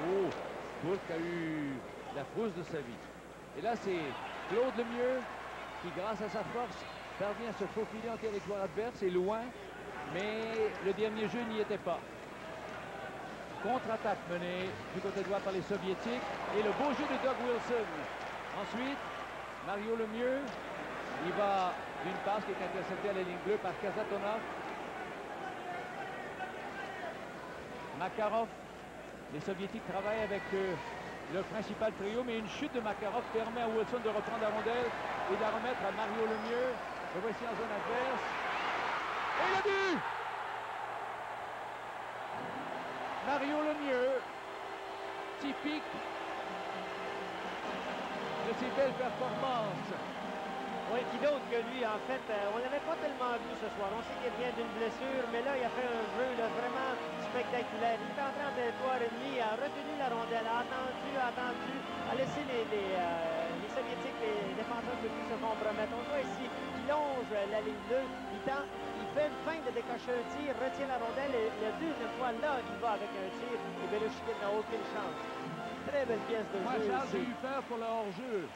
Oh, Bourque a eu la frousse de sa vie. Et là, c'est Claude Lemieux qui, grâce à sa force, parvient à se faufiler en territoire adverse et loin, mais le dernier jeu n'y était pas. Contre-attaque menée du côté droit par les Soviétiques et le beau jeu de Doug Wilson. Ensuite, Mario Lemieux, il va d'une passe qui est interceptée à la ligne bleue par Kazatonov. Makarov, les Soviétiques travaillent avec le principal trio, mais une chute de Makarov permet à Wilson de reprendre la rondelle et de la remettre à Mario Lemieux. Le voici en zone adverse. Et le but! Mario Lemieux, typique de ses belles performances. Oui, qui d'autre que lui, en fait, on ne l'avait pas tellement vu ce soir. On sait qu'il vient d'une blessure, mais là, il a fait un jeu là, vraiment spectaculaire. Il est entré en territoire ennemi, a retenu la rondelle, a attendu, a laissé les Soviétiques, les défenseurs de plus se compromettre. On voit ici, il longe la ligne bleue, il fait une feinte de décocher un tir, retient la rondelle, et la deuxième fois, là, il va avec un tir, et Belushkin n'a aucune chance. Très belle pièce de jeu. Moi, Charles, j'ai eu peur pour le hors-jeu.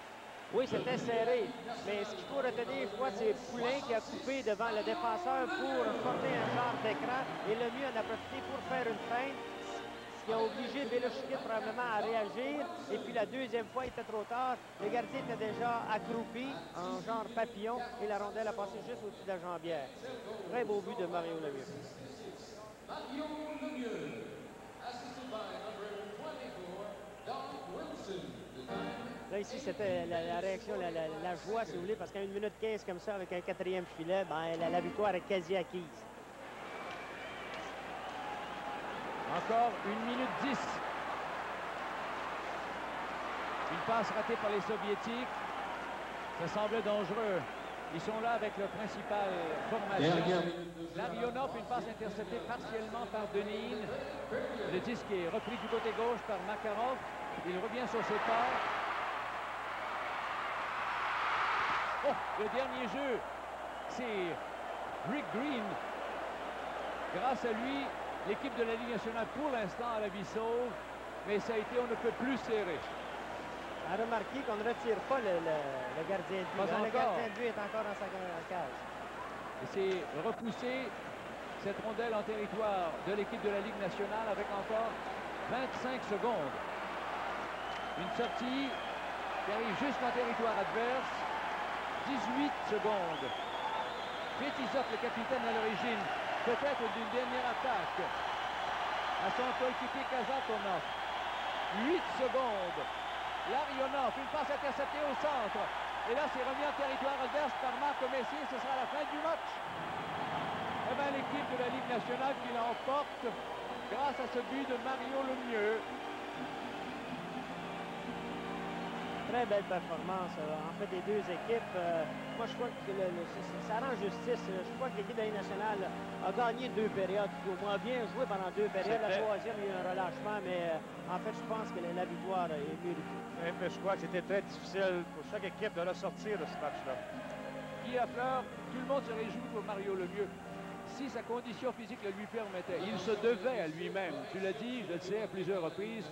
Oui, c'était serré, mais ce qu'il faut retenir, je crois, c'est Poulain qui a coupé devant le défenseur pour former un genre d'écran, et le mieux en a profité pour faire une feinte, ce qui a obligé Belushkin probablement à réagir, et puis la deuxième fois, il était trop tard, le gardien était déjà accroupi en genre papillon, et la rondelle a passé juste au-dessus de la jambière. Très beau but de Mario Lemieux. Mario Lemieux, assisted by number 24, Doug Wilson. Là, ici, c'était la réaction, la joie, si vous voulez, parce qu'à 1 minute 15 comme ça, avec un quatrième filet, ben, la victoire est quasi acquise. Encore 1 minute 10. Une passe ratée par les Soviétiques. Ça semblait dangereux. Ils sont là avec leur principale formation. Larionov, une passe interceptée partiellement par Denine. Le disque est repris du côté gauche par Makarov. Il revient sur ses pas. Oh, le dernier jeu, c'est Rick Green. Grâce à lui, l'équipe de la Ligue nationale, pour l'instant, a la vie sauve, mais ça a été on ne peut plus serré. A remarqué qu'on ne retire pas le gardien de but. Le gardien de but est encore dans sa cage. Et c'est repousser cette rondelle en territoire de l'équipe de la Ligue nationale avec encore 25 secondes. Une sortie qui arrive jusqu'en territoire adverse. 18 secondes. Fetisov, le capitaine à l'origine, peut-être d'une dernière attaque à son coéquipier Kazatonov. 8 secondes. Larionov, une passe interceptée au centre. Et là, c'est remis en territoire adverse par Marc Messier. Ce sera la fin du match. Eh bien, l'équipe de la Ligue nationale qui l'emporte grâce à ce but de Mario Lemieux. Très belle performance, en fait, des deux équipes. Moi, je crois que ça rend justice. Je crois que l'équipe de la Ligue nationale a gagné 2 périodes, au moins bien joué pendant 2 périodes. La troisième, il y a eu un relâchement, mais en fait, je pense que la victoire est méritée. Mais je crois que c'était très difficile pour chaque équipe de ressortir de ce match-là. Guy Lafleur, tout le monde se réjouit pour Mario Lemieux. Si sa condition physique le lui permettait, il se devait à lui-même, tu l'as dit, je le sais à plusieurs reprises,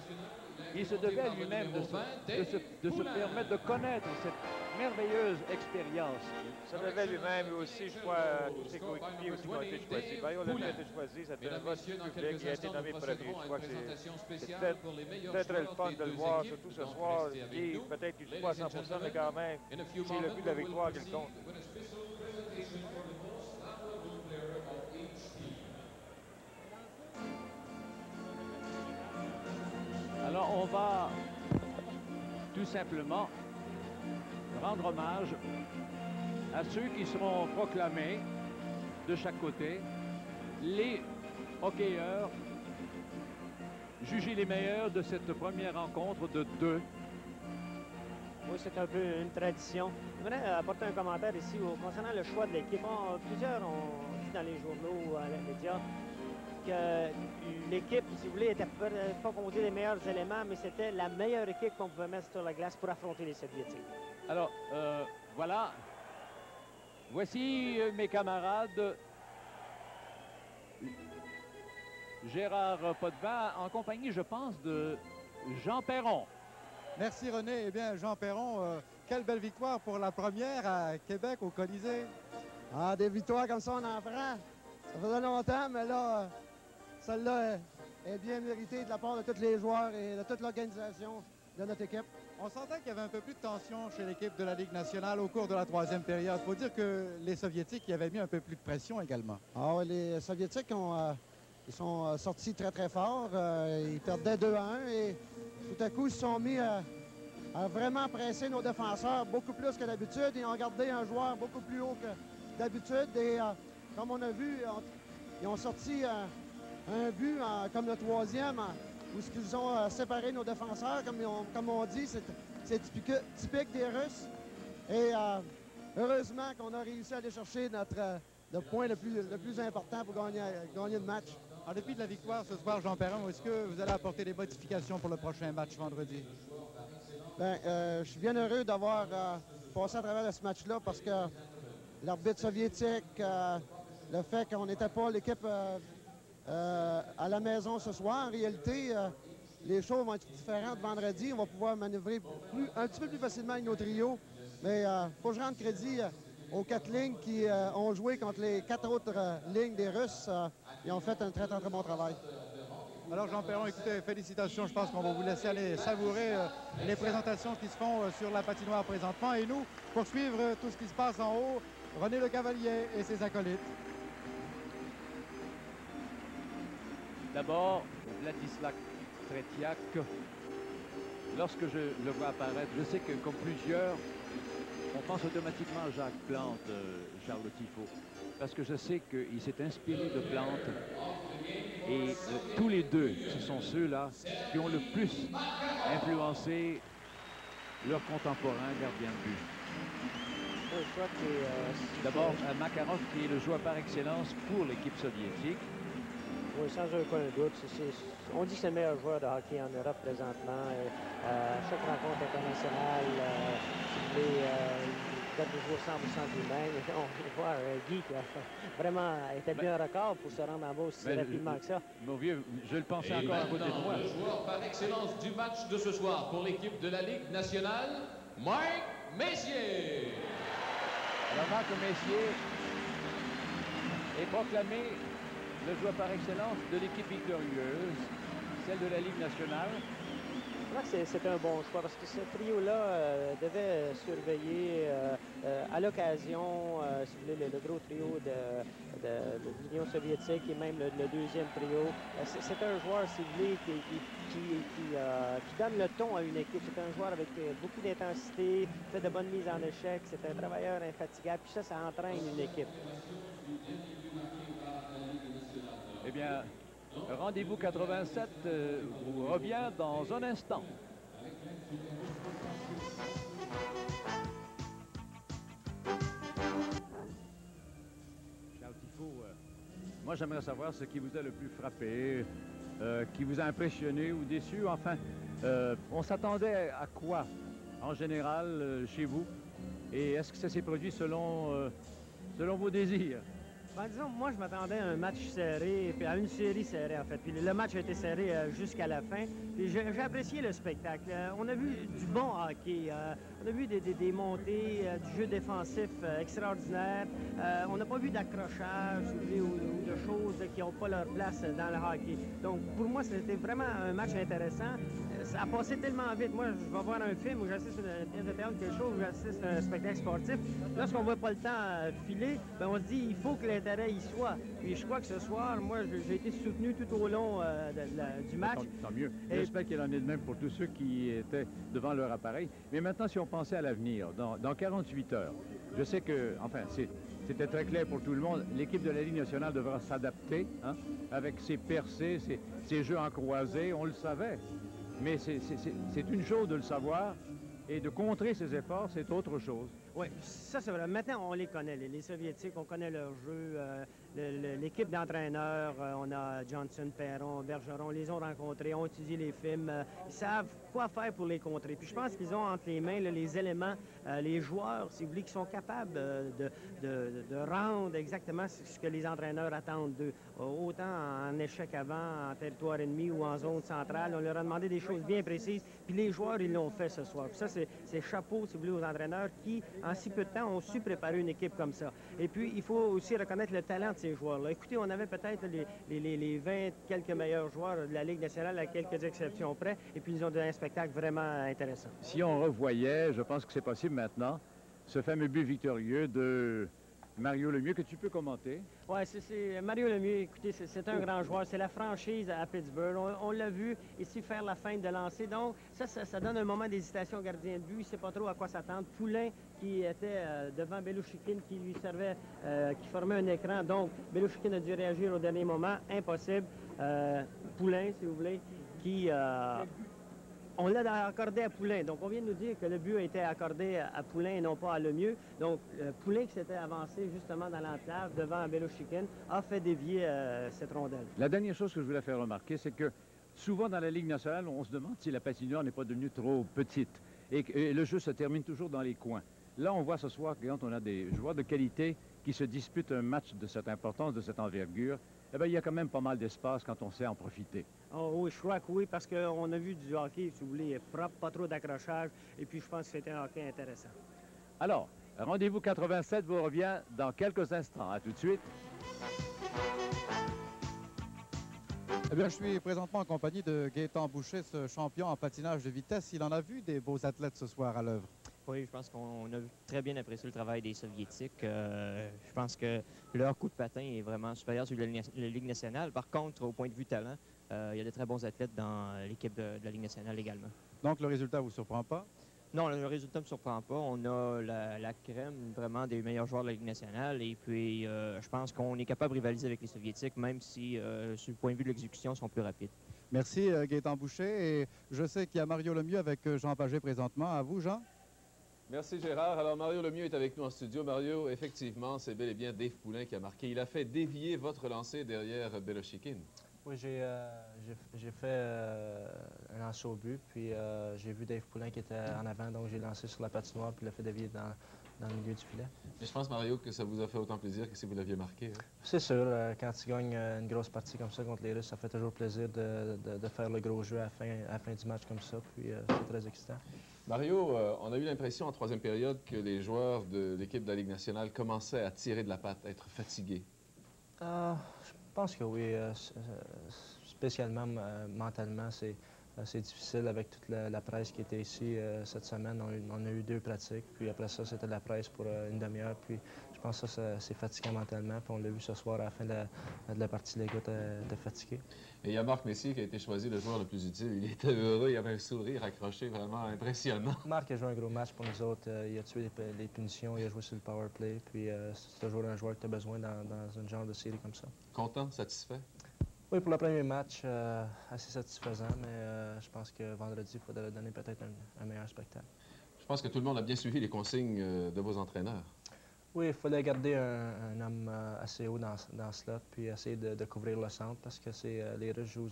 il se devait à lui-même de se permettre de connaître cette merveilleuse expérience. Ça devait lui-même et aussi, je crois, tous ses coéquipiers aussi qui ont été choisis. Mario Lemieux a été choisi, ça devait être public, il a été nommé premier. Je crois que c'est très le fun de le voir, surtout ce soir. Et peut-être qu'il ne joue pas à 100%, mais quand même, c'est le but de la victoire qu'il compte. Alors, on va tout simplement rendre hommage à ceux qui seront proclamés de chaque côté les hockeyeurs, juger les meilleurs de cette première rencontre de 2. Oui, c'est un peu une tradition. Je voudrais apporter un commentaire ici concernant le choix de l'équipe. Plusieurs ont dit dans les journaux ou à les médias que l'équipe, si vous voulez, n'était pas composée des meilleurs éléments, mais c'était la meilleure équipe qu'on pouvait mettre sur la glace pour affronter les Soviétiques. Alors, voilà. Voici mes camarades. Gérard Potvin, en compagnie, je pense, de Jean Perron. Merci René. Eh bien, Jean Perron, quelle belle victoire pour la première à Québec, au Colisée. Ah, des victoires comme ça, on en prend. Ça faisait longtemps, mais là, celle-là est bien méritée de la part de tous les joueurs et de toute l'organisation de notre équipe. On sentait qu'il y avait un peu plus de tension chez l'équipe de la Ligue nationale au cours de la troisième période. Il faut dire que les Soviétiques y avaient mis un peu plus de pression également. Ah oui, les Soviétiques ils sont sortis très, très fort. Ils perdaient 2-1 et tout à coup, ils se sont mis à vraiment presser nos défenseurs beaucoup plus que d'habitude. Ils ont gardé un joueur beaucoup plus haut que d'habitude. Et comme on a vu, ils ont sorti un but comme le troisième où ils ont séparé nos défenseurs. Comme on dit, c'est typique des Russes. Et heureusement qu'on a réussi à aller chercher le point le plus important pour gagner le match. En dépit de la victoire ce soir, Jean Perron, est-ce que vous allez apporter des modifications pour le prochain match vendredi? Bien, je suis bien heureux d'avoir passé à travers ce match-là parce que l'arbitre soviétique, le fait qu'on n'était pas l'équipe à la maison ce soir, en réalité, les choses vont être différentes vendredi. On va pouvoir manœuvrer un petit peu plus facilement avec nos trios. Mais il faut que je rende crédit aux 4 lignes qui ont joué contre les 4 autres lignes des Russes. Ils ont fait un très, très, très bon travail. Alors, Jean Perron, écoutez, félicitations. Je pense qu'on va vous laisser aller savourer les présentations qui se font sur la patinoire présentement. Et nous, pour suivre tout ce qui se passe en haut, René Le Cavalier et ses acolytes. D'abord, Vladislav Tretiak. Lorsque je le vois apparaître, je sais que comme plusieurs, on pense automatiquement à Jacques Plante, Charles Tifo, parce que je sais qu'il s'est inspiré de Plante. Et tous les deux, ce sont ceux-là qui ont le plus influencé leurs contemporains gardiens de but. D'abord, Makarov, qui est le joueur par excellence pour l'équipe soviétique. Oui, sans aucun doute. On dit que c'est le meilleur joueur de hockey en Europe présentement. Chaque rencontre internationale, les joueurs 100% lui-même. On peut voir Guy qui a vraiment établi un record pour se rendre en bas aussi rapidement que ça. Mon vieux, je le pensais encore à côté de moi. Le joueur par excellence du match de ce soir pour l'équipe de la Ligue nationale, Marc Messier. Alors, Marc Messier est proclamé le joueur par excellence de l'équipe victorieuse, celle de la Ligue nationale. Je crois que c'est un bon choix parce que ce trio-là devait surveiller à l'occasion, si vous voulez, le gros trio de l'Union soviétique et même le deuxième trio. C'est un joueur, si vous voulez, qui donne le ton à une équipe. C'est un joueur avec beaucoup d'intensité, fait de bonnes mises en échec. C'est un travailleur infatigable. Puis ça entraîne une équipe. Eh bien, rendez-vous 87 vous revient dans un instant. Charles Tifo, moi j'aimerais savoir ce qui vous a le plus frappé, qui vous a impressionné ou déçu. Enfin, on s'attendait à quoi en général chez vous? Et est-ce que ça s'est produit selon vos désirs? Ben, disons, moi, je m'attendais à un match serré, puis à une série serrée, en fait. Puis le match a été serré jusqu'à la fin. Puis j'ai apprécié le spectacle. On a vu du bon hockey. On a vu des montées, du jeu défensif extraordinaire. On n'a pas vu d'accrochage ou de choses qui n'ont pas leur place dans le hockey. Donc, pour moi, c'était vraiment un match intéressant. Ça a passé tellement vite. Moi, je vais voir un film où j'assiste à une pièce de théâtre, quelque chose où j'assiste à un spectacle sportif. Lorsqu'on ne voit pas le temps filer, ben on se dit il faut que l'intérêt y soit. Puis je crois que ce soir, moi, j'ai été soutenu tout au long du match. Tant mieux. J'espère qu'il en est de même pour tous ceux qui étaient devant leur appareil. Mais maintenant, si on pensait à l'avenir, dans 48 heures, je sais que, enfin, c'est c'était très clair pour tout le monde. L'équipe de la Ligue nationale devra s'adapter, hein, avec ses percées, ses jeux en croisée, on le savait. Mais c'est une chose de le savoir, et de contrer ses efforts, c'est autre chose. Oui, ça c'est vrai. Maintenant, on les connaît, les Soviétiques, on connaît leur jeu. L'équipe d'entraîneurs, on a Johnson, Perron, Bergeron, les ont rencontrés, ont étudié les films. Ils savent quoi faire pour les contrer. Puis je pense qu'ils ont entre les mains là, les éléments, les joueurs, si vous voulez, qui sont capables de rendre exactement ce que les entraîneurs attendent d'eux. Autant en échec avant, en territoire ennemi ou en zone centrale, on leur a demandé des choses bien précises. Puis les joueurs, ils l'ont fait ce soir. Puis ça, c'est chapeau, si vous voulez, aux entraîneurs qui, en si peu de temps, ont su préparer une équipe comme ça. Et puis, il faut aussi reconnaître le talent de ces joueurs-là. Écoutez, on avait peut-être les 20 quelques meilleurs joueurs de la Ligue nationale, à quelques exceptions près, et puis ils ont donné un spectacle vraiment intéressant. Si on revoyait, je pense que c'est possible maintenant, ce fameux but victorieux de Mario Lemieux, que tu peux commenter. Oui, c'est Mario Lemieux, écoutez, c'est un grand joueur. C'est la franchise à Pittsburgh. On l'a vu ici faire la feinte de lancer. Donc, ça donne un moment d'hésitation au gardien de but. Il ne sait pas trop à quoi s'attendre. Poulain, qui était devant Belouchikine, qui lui servait, qui formait un écran. Donc, Belouchikine a dû réagir au dernier moment. Impossible. Poulain, si vous voulez, qui... on l'a accordé à Poulain. Donc, on vient de nous dire que le but a été accordé à Poulain et non pas à Lemieux. Donc, Poulain, qui s'était avancé justement dans l'enclave devant Belouchikine, a fait dévier cette rondelle. La dernière chose que je voulais faire remarquer, c'est que souvent dans la Ligue nationale, on se demande si la patinoire n'est pas devenue trop petite. Et le jeu se termine toujours dans les coins. Là, on voit ce soir que quand on a des joueurs de qualité qui se disputent un match de cette importance, de cette envergure, eh bien, il y a quand même pas mal d'espace quand on sait en profiter. Oh oui, je crois que oui, parce qu'on a vu du hockey, si vous voulez, propre, pas trop d'accrochage, et puis je pense que c'était un hockey intéressant. Alors, Rendez-vous 87 vous revient dans quelques instants. À tout de suite. Eh bien, je suis présentement en compagnie de Gaétan Boucher, ce champion en patinage de vitesse. Il en a vu des beaux athlètes ce soir à l'œuvre. Oui, je pense qu'on a très bien apprécié le travail des Soviétiques. Je pense que leur coup de patin est vraiment supérieur sur la Ligue nationale. Par contre, au point de vue talent, il y a de très bons athlètes dans l'équipe de la Ligue nationale également. Donc, le résultat ne vous surprend pas? Non, le résultat ne me surprend pas. On a la crème vraiment des meilleurs joueurs de la Ligue nationale. Et puis, je pense qu'on est capable de rivaliser avec les Soviétiques, même si, sur le point de vue de l'exécution, ils sont plus rapides. Merci, Gaétan Boucher. Et je sais qu'il y a Mario Lemieux avec Jean Pagé présentement. À vous, Jean? Merci Gérard. Alors Mario Lemieux est avec nous en studio. Mario, effectivement, c'est bel et bien Dave Poulain qui a marqué. Il a fait dévier votre lancer derrière Belouchikine. Oui, j'ai fait un lancer au but, puis j'ai vu Dave Poulain qui était en avant, donc j'ai lancé sur la patinoire, puis il l'a fait dévier dans le milieu du filet. Mais je pense, Mario, que ça vous a fait autant plaisir que si vous l'aviez marqué. Hein? C'est sûr, quand tu gagnes une grosse partie comme ça contre les Russes, ça fait toujours plaisir de faire le gros jeu à la fin du match comme ça, puis c'est très excitant. Mario, on a eu l'impression en troisième période que les joueurs de l'équipe de la Ligue nationale commençaient à tirer de la patte, à être fatigués. Je pense que oui. Spécialement mentalement, c'est difficile avec toute la presse qui était ici cette semaine. On a eu 2 pratiques, puis après ça, c'était de la presse pour une demi-heure. Puis je pense que ça, c'est fatigant mentalement. Puis on l'a vu ce soir à la fin de la partie, les gars étaient fatigués. Et il y a Marc Messier qui a été choisi le joueur le plus utile. Il était heureux, il avait un sourire accroché vraiment impressionnant. Marc a joué un gros match pour nous autres. Il a tué les punitions, il a joué sur le power play. Puis c'est toujours un joueur que tu as besoin dans un genre de série comme ça. Content, satisfait? Oui, pour le premier match, assez satisfaisant, mais je pense que vendredi, il faudrait donner peut-être un meilleur spectacle. Je pense que tout le monde a bien suivi les consignes de vos entraîneurs. Oui, il fallait garder un homme assez haut dans le slot, puis essayer de couvrir le centre, parce que les Russes jouent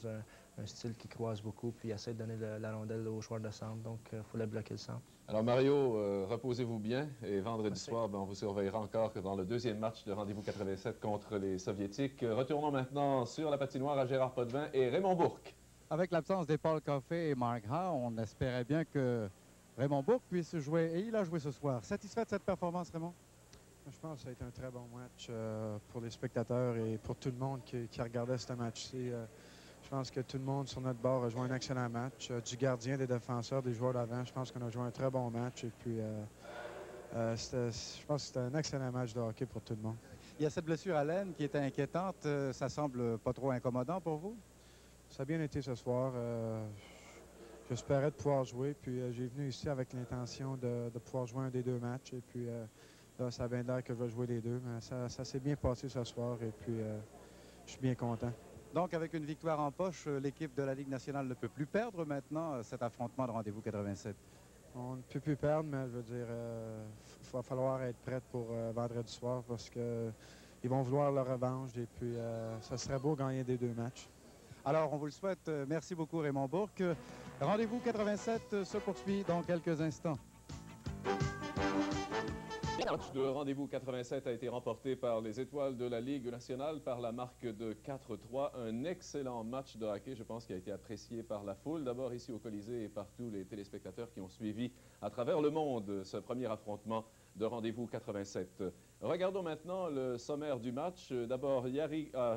un style qui croise beaucoup, puis essayer de donner la rondelle aux joueurs de centre, donc il fallait bloquer le centre. Alors Mario, reposez-vous bien, et vendredi soir, on vous surveillera encore dans le deuxième match de Rendez-vous 87 contre les Soviétiques. Retournons maintenant sur la patinoire à Gérard Potvin et Raymond Bourque. Avec l'absence des Paul Coffey et Mark Ha, on espérait bien que Raymond Bourque puisse jouer, et il a joué ce soir. Satisfait de cette performance, Raymond? Je pense que ça a été un très bon match pour les spectateurs et pour tout le monde qui regardait ce match-ci. Je pense que tout le monde sur notre bord a joué un excellent match. Du gardien, des défenseurs, des joueurs d'avant, je pense qu'on a joué un très bon match. Et puis, je pense que c'était un excellent match de hockey pour tout le monde. Il y a cette blessure à l'aine qui était inquiétante. Ça semble pas trop incommodant pour vous? Ça a bien été ce soir. J'espérais de pouvoir jouer. Puis, j'ai venu ici avec l'intention de pouvoir jouer un des 2 matchs. Et puis, là, ça a bien l'air que je vais jouer les deux, mais ça s'est bien passé ce soir et puis je suis bien content. Donc, avec une victoire en poche, l'équipe de la Ligue nationale ne peut plus perdre maintenant cet affrontement de rendez-vous 87. On ne peut plus perdre, mais je veux dire, il va falloir être prêt pour vendredi soir parce qu'ils vont vouloir leur revanche et puis ça serait beau gagner des deux matchs. Alors, on vous le souhaite. Merci beaucoup, Raymond Bourque. Rendez-vous 87 se poursuit dans quelques instants. Le match de rendez-vous 87 a été remporté par les Étoiles de la Ligue nationale par la marque de 4-3. Un excellent match de hockey, je pense, qui a été apprécié par la foule, d'abord ici au Colisée et par tous les téléspectateurs qui ont suivi à travers le monde ce premier affrontement de rendez-vous 87. Regardons maintenant le sommaire du match. D'abord,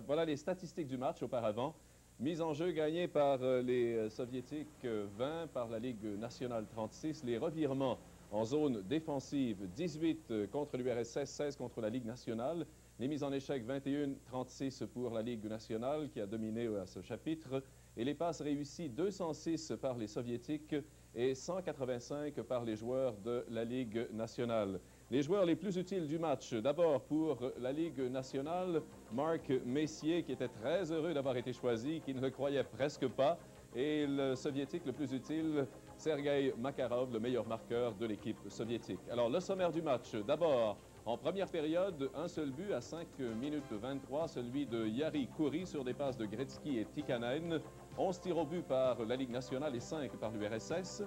voilà les statistiques du match auparavant. Mise en jeu gagnée par les Soviétiques 20, par la Ligue nationale 36. Les revirements en zone défensive, 18 contre l'URSS, 16 contre la Ligue nationale. Les mises en échec, 21-36 pour la Ligue nationale qui a dominé à ce chapitre. Et les passes réussies, 206 par les Soviétiques et 185 par les joueurs de la Ligue nationale. Les joueurs les plus utiles du match, d'abord pour la Ligue nationale, Marc Messier qui était très heureux d'avoir été choisi, qui ne le croyait presque pas. Et le Soviétique le plus utile, Sergei Makarov, le meilleur marqueur de l'équipe soviétique. Alors, le sommaire du match. D'abord, en première période, un seul but à 5 minutes 23, celui de Jari Kurri sur des passes de Gretzky et Tikkanen. 11 tirs au but par la Ligue nationale et 5 par l'URSS.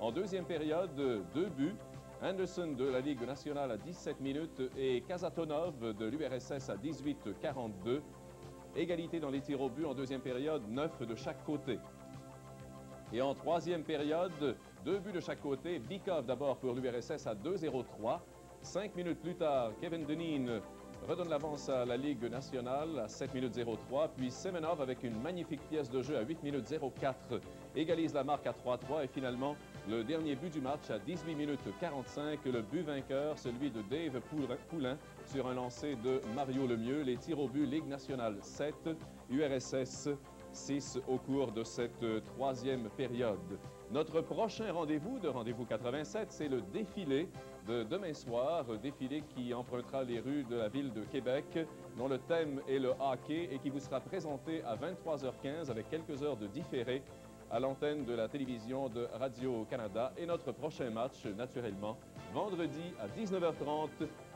En deuxième période, 2 buts. Anderson de la Ligue nationale à 17 minutes et Kazatonov de l'URSS à 18-42. Égalité dans les tirs au but en deuxième période, 9 de chaque côté. Et en troisième période, 2 buts de chaque côté. Bykov d'abord pour l'URSS à 2-0-3. 5 minutes plus tard, Kevin Deneen redonne l'avance à la Ligue nationale à 7 minutes 0-3. Puis Semenov avec une magnifique pièce de jeu à 8 minutes 0-4 égalise la marque à 3-3. Et finalement, le dernier but du match à 18 minutes 45. Le but vainqueur, celui de Dave Poulin sur un lancer de Mario Lemieux. Les tirs au but, Ligue nationale 7, URSS 6 au cours de cette troisième période. Notre prochain rendez-vous de rendez-vous 87, c'est le défilé de demain soir, défilé qui empruntera les rues de la ville de Québec, dont le thème est le hockey et qui vous sera présenté à 23h15 avec quelques heures de différé à l'antenne de la télévision de Radio-Canada. Et notre prochain match, naturellement, vendredi à 19h30,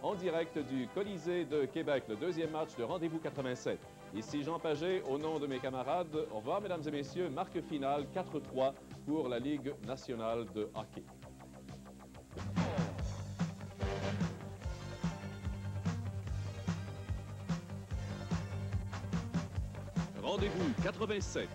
en direct du Colisée de Québec, le deuxième match de rendez-vous 87. Ici Jean Pagé, au nom de mes camarades, au revoir mesdames et messieurs, marque finale 4-3 pour la Ligue nationale de hockey. Rendez-vous 87.